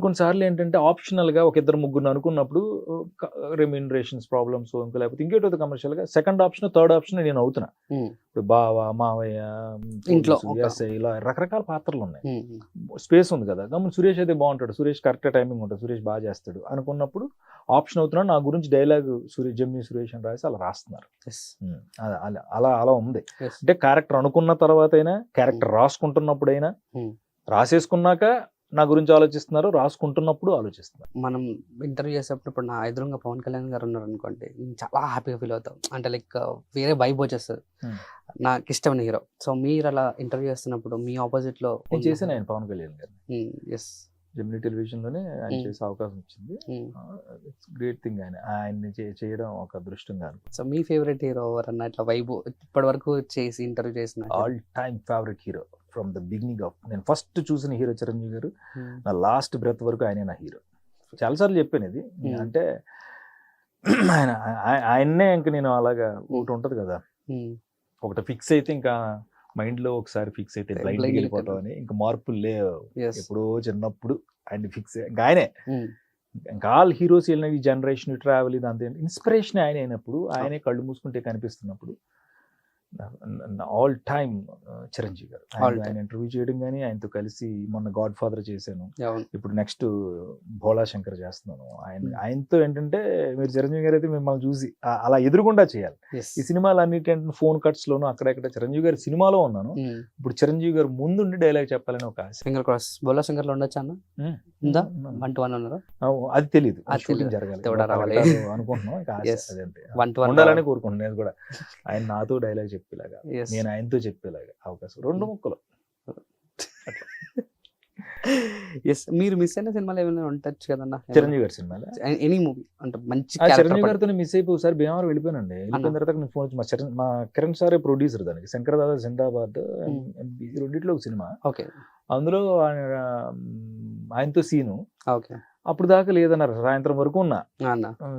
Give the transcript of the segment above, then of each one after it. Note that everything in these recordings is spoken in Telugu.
కొన్నిసార్లు ఏంటంటే ఆప్షనల్గా ఒక ఇద్దరు ముగ్గురు అనుకున్నప్పుడు రెమ్యూనరేషన్స్ ప్రాబ్లమ్స్ ఇంకా లేకపోతే ఇంకేటో కమర్షియల్గా సెకండ్ ఆప్షన్ థర్డ్ ఆప్షన్ నేను అవుతున్నా. ఇప్పుడు బావ మావయ్య ఇంట్లో ఎస్ఐ ఇలా రకరకాల పాత్రలు ఉన్నాయి, స్పేస్ ఉంది కదా. గమని సురేష్ అయితే బాగుంటాడు, సురేష్ కరెక్ట్ టైమింగ్ ఉంటుంది, సురేష్ బాగా చేస్తాడు అనుకున్నప్పుడు ఆప్షన్ అవుతున్నాడు. నా గురించి డైలాగ్ జెమిని సురేష్ అని రాసి అలా రాస్తున్నారు. అలా అలా ఉంది. అంటే క్యారెక్టర్ అనుకున్న తర్వాత అయినా, క్యారెక్టర్ రాసుకుంటున్నప్పుడైనా, రాసేసుకున్నాక నా గురించి ఆలోచిస్తున్నారు, రాసుకుంటున్నప్పుడు ఆలోచిస్తున్నారు. మనం ఇంటర్వ్యూ చేసేటప్పుడు ఇప్పుడు నా ఎదురుగా పవన్ కళ్యాణ్ గారు ఉన్నారు అనుకోండి, చాలా హ్యాపీగా ఫీల్ అవుతాం. అంటే లైక్ వేరే వైబ్ వచ్చేస్తుంది, నాకు ఇష్టమైన హీరో. సో మీరు అలా ఇంటర్వ్యూ చేస్తున్నప్పుడు మీ ఆపోజిట్ లో నేను చేశాను ఆయన పవన్ కళ్యాణ్ గారు. ఎస్, జెమిని టెలివిజన్ లోనే ఆయన చేసే అవకాశం వచ్చింది. It's great thing. ఆయన్ని చేయడం ఒక అదృష్టం కాదు. సో మీ ఫేవరెట్ హీరో ఎవరన్నా ఇట్లా వైబ్ ఇప్పటి వరకు చేసి ఇంటర్వ్యూ చేసిన? All time favourite hero from the beginning of, నేను ఫస్ట్ చూసిన హీరో చిరంజీవి గారు, నా లాస్ట్ బ్రెత్ వరకు ఆయనే నా హీరో. చాలాసార్లు చెప్పాను ఇది. అంటే ఆయన్నే ఇంక నేను అలాగా ఒకటి ఉంటది కదా, ఒకటి ఫిక్స్ అయితే ఇంకా మైండ్ లో ఒకసారి ఫిక్స్ అయితే బ్లైండ్ వెళ్ళిపోతాం అని, ఇంకా మార్పులు లేవు. ఎప్పుడో చిన్నప్పుడు ఆయన ఫిక్స్, ఇంకా ఆయనే. ఇంకా ఆల్ హీరోస్ వెళ్ళిన ఈ జనరేషన్ ట్రావెల్ ఇది అంతే, ఇన్స్పిరేషన్ ఆయన అయినప్పుడు, ఆయనే కళ్ళు మూసుకుంటే కనిపిస్తున్నప్పుడు ఆల్ టైమ్ చిరంజీవి గారు. ఆయన ఇంటర్వ్యూ చేయడం కానీ, ఆయనతో కలిసి మొన్న గాడ్ ఫాదర్ చేశాను, ఇప్పుడు నెక్స్ట్ భోళా శంకర్ చేస్తున్నాను. ఆయనతో ఏంటంటే మీరు చిరంజీవి గారు అయితే మిమ్మల్ని చూసి అలా ఎదురుగుండా చేయాలి. ఈ సినిమాలు అన్నిటి ఫోన్ కట్స్ లోను అక్కడెక్కడ చిరంజీవి గారి సినిమాలో ఉన్నాను, ఇప్పుడు చిరంజీవి గారు ముందుండి డైలాగ్ చెప్పాలని ఒక ఆశ. సింగల్ క్రాస్ భోళా శంకర్ లో ఉండొచ్చా అన్న? అది తెలియదు, జరగాలి అనుకుంటున్నాం. ఉండాలని కోరుకుంటున్నాను నేను కూడా. ఆయన నాతో డైలాగ్ చెప్పేలాగా, నేను ఆయనతో చెప్పేలాగా అవకాశం, 2 ముక్కలు. మీరు మిస్ అయిన సినిమాలు ఏమైనా ఉండొచ్చు కదన్నా? చిరంజీవి గారి సినిమాలో ఎనీ మూవీ అంటే మంచి చిరంజీవి గారితో మిస్ అయిపోయి ఒకసారి భీమవరం వెళ్ళిపోయానండి. వెళ్ళిపోయిన తర్వాత నేను ఫోన్ వచ్చి మా కిరణ్ సారే ప్రొడ్యూసర్ దానికి, శంకర్ దాదా జిందాబాద్ రెండిట్లో ఒక సినిమా. ఓకే, అందులో ఆయనతో సీను. అప్పుడు దాకా లేదన్నారు, సాయంత్రం వరకు ఉన్నా.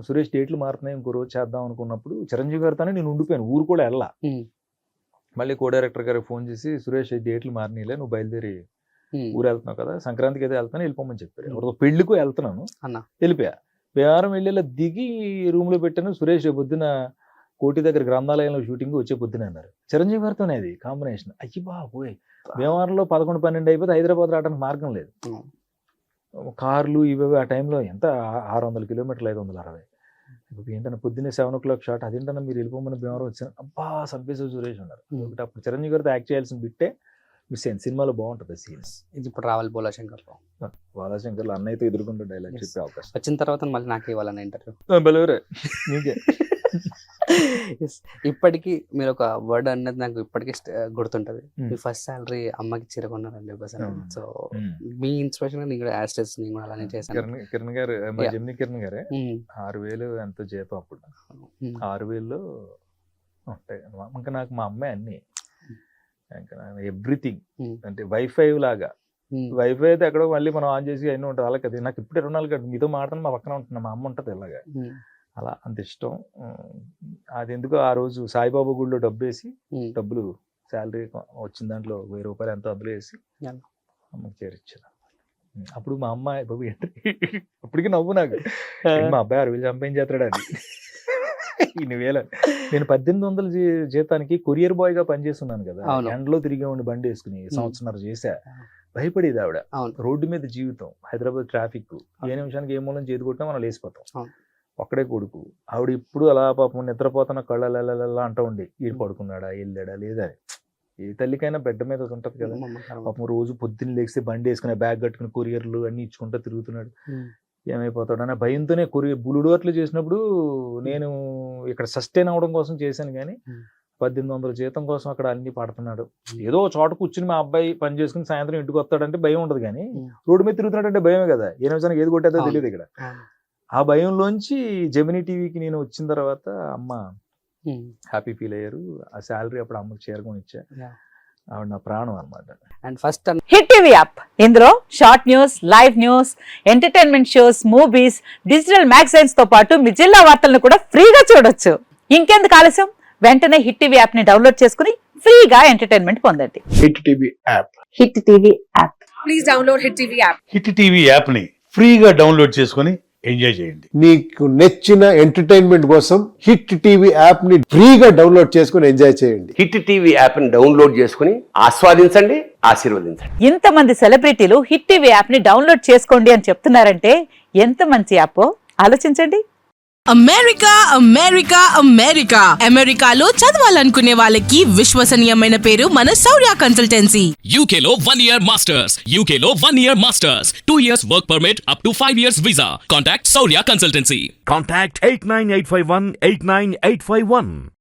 సురేష్ డేట్లు మారుతున్నాయి, ఇంకో రోజు చేద్దాం అనుకున్నప్పుడు చిరంజీవి గారితోనే నేను ఉండిపోయాను, ఊరు కూడా వెళ్ళా. మళ్ళీ కో డైరెక్టర్ గారికి ఫోన్ చేసి, సురేష్ డేట్లు మారినీలే, నువ్వు బయలుదేరి ఊరు వెళ్తున్నావు కదా, సంక్రాంతికి అయితే వెళ్తాను, వెళ్ళిపోమని చెప్పారు. ఎవరితో పెళ్లికో వెళ్తున్నాను, వెళ్ళిపోయా. బేవారం వెళ్ళేలా దిగి రూమ్ లో పెట్టాను. సురేష్ పొద్దున కోటి దగ్గర గ్రంథాలయంలో షూటింగ్ వచ్చే పొద్దున అన్నారు. చిరంజీవి గారితోనే అది కాంబినేషన్. అయ్యి బాబోయ్, భీమవరంలో 11-12 అయిపోతే హైదరాబాద్ రావడానికి మార్గం లేదు. కార్లు ఇవి ఆ టైంలో ఎంత 600 కిలోమీటర్లు, 560. ఏంటన్నా పొద్దున్నే 7 o'clock షాట్, అదేంటన్నా మీరు వెళ్ళిపోమని భీమవరం వచ్చాను. అబ్బా సంపేశ్వర సురేష్ ఉన్నారు. అప్పుడు చిరంజీవి గారితో యాక్ట్ చేయాల్సిన బిట్టే మిస్ అయింది. సినిమాలో బాగుంటుంది సీన్స్. ఇది ఇప్పుడు రావాలి భోళా శంకర్ లో. భోళా శంకర్ లో అన్నయ్యతో ఎదుర్కొంటూ డైలాగ్ చెప్పే అవకాశం వచ్చిన తర్వాత మళ్ళీ నాకు ఇవ్వాలన్న ఇంటర్వ్యూ. నీకే. ఇప్పటికీ మీరు ఒక వర్డ్ అనేది నాకు ఇప్పటికీ గుర్తుంటది. మీ ఫస్ట్ సాలరీ అమ్మకి చీర కొన్నారండి. సో మీ ఇన్స్పిరేషన్ నేను కూడా యాస్టెస్ నేను కూడా అలానే చేశాను. కిరణ్ గారు, జెమిని కిరణ్ గారే 6,000 ఎంతో జీతం అప్పుడు. 6,000లో ఉంటాయి. ఇంకా నాకు మా అమ్మాయి అన్ని, ఎవ్రీథింగ్. అంటే వైఫై లాగా, వైఫై అయితే ఎక్కడో మళ్ళీ మనం ఆన్ చేసి అన్నీ ఉంటుంది. అలా కదా, నాకు ఇప్పుడు 24 గంటలు మీతో మాట్లాడి మా పక్కన ఉంటున్నా, మా అమ్మ ఉంటుంది ఇలాగా. అలా అంత ఇష్టం. అది ఎందుకు ఆ రోజు సాయిబాబా గుడిలో డబ్బులు శాలరీ వచ్చిన దాంట్లో 1000 రూపాయలు ఎంతో అందులో వేసి అమ్మకి చేరిచ్చాను. అప్పుడు మా అమ్మాయి బాబు అప్పటికి నవ్వు నాకు, మా అబ్బాయి 6,000 సంపాదించేస్తాడు అది. 2,000 నేను 1800 జీతానికి కొరియర్ బాయ్ గా పనిచేస్తున్నాను కదా, ఎండలో తిరిగే ఉండి బండి వేసుకుని సంవత్సరాలు చేశా. భయపడేది ఆవిడ. రోడ్డు మీద జీవితం, హైదరాబాద్ ట్రాఫిక్, ఏ నిమిషానికి ఏ మూలం చేతి కొట్టినా మనం లేచిపోతాం. ఒక్కడే కొడుకు. ఆవిడ ఇప్పుడు అలా పాపం నిద్రపోతున్న కళ్ళ అంటూ ఉండి, ఈడు పడుకున్నాడా, వెళ్ళాడా లేదా. ఏ తల్లికైనా బెడ్ మీద ఉంటది కదా. పాపం రోజు పొద్దున్న లేస్తే బండి వేసుకుని బ్యాగ్ కట్టుకుని కొరియర్లు అన్ని ఇచ్చుకుంటూ తిరుగుతున్నాడు. ఏమైపోతాడు అనే భయంతోనే బులుడోట్లు చేసినప్పుడు నేను ఇక్కడ సస్టైన్ అవడం కోసం చేశాను కానీ 1800 జీతం కోసం అక్కడ అన్ని పడుతున్నాడు. ఏదో చోట కూర్చుని మా అబ్బాయి పని చేసుకుని సాయంత్రం ఇంటికి వస్తాడంటే భయం ఉండదు, కానీ రోడ్డు మీద తిరుగుతున్నాడు అంటే భయమే కదా. ఏ నిమిషానికి ఏది కొట్టేదో తెలియదు ఇక్కడ. ఆ భయంలోంచి జెమిని టీవీకి నేను వచ్చిన తర్వాత అమ్మ హ్యాపీ ఫీల్ అయ్యారు. ఆ శాలరీ అప్పుడు అమ్మకి చేరుకొని ఇచ్చా. ఆవిడ నా ప్రాణం అన్నమాట. And first Hit TV app, ఇందులో short news, live news, entertainment shows, movies, digital magazines తో పాటు మీ జిల్లా వార్తలను కూడా ఫ్రీగా చూడొచ్చు. ఇంకెందుకు ఆలస్యం, వెంటనే హిట్ టీవీ యాప్ ని డౌన్లోడ్ చేసుకుని ఫ్రీగా ఎంటర్టైన్మెంట్ పొందండి. Hit TV app. Hit TV app. Please download Hit TV app. Hit TV app ని ఫ్రీగా డౌన్లోడ్ చేసుకొని ఎంజాయ్ చేయండి. మీకు నచ్చిన ఎంటర్టైన్మెంట్ కోసం హిట్ టీవీ యాప్ ని ఫ్రీగా డౌన్లోడ్ చేసుకుని ఎంజాయ్ చేయండి. హిట్ టీవీ యాప్ ని డౌన్లోడ్ చేసుకుని ఆస్వాదించండి, ఆశీర్వదించండి. ఇంతమంది సెలబ్రిటీలు హిట్ టీవీ యాప్ ని డౌన్లోడ్ చేసుకోండి అని చెప్తున్నారంటే ఎంత మంచి యాప్ ఆలోచించండి. అమెరికా అమెరికా అమెరికా అమెరికాలో చదవాలనుకునే వాళ్ళకి విశ్వసనీయమైన పేరు మన శౌర్య కన్సల్టెన్సీ. UK లో 1 year masters, UK లో 1 year masters, 2 years work permit up to 5 years visa. Contact Saurya Consultancy. Contact 89851 89851.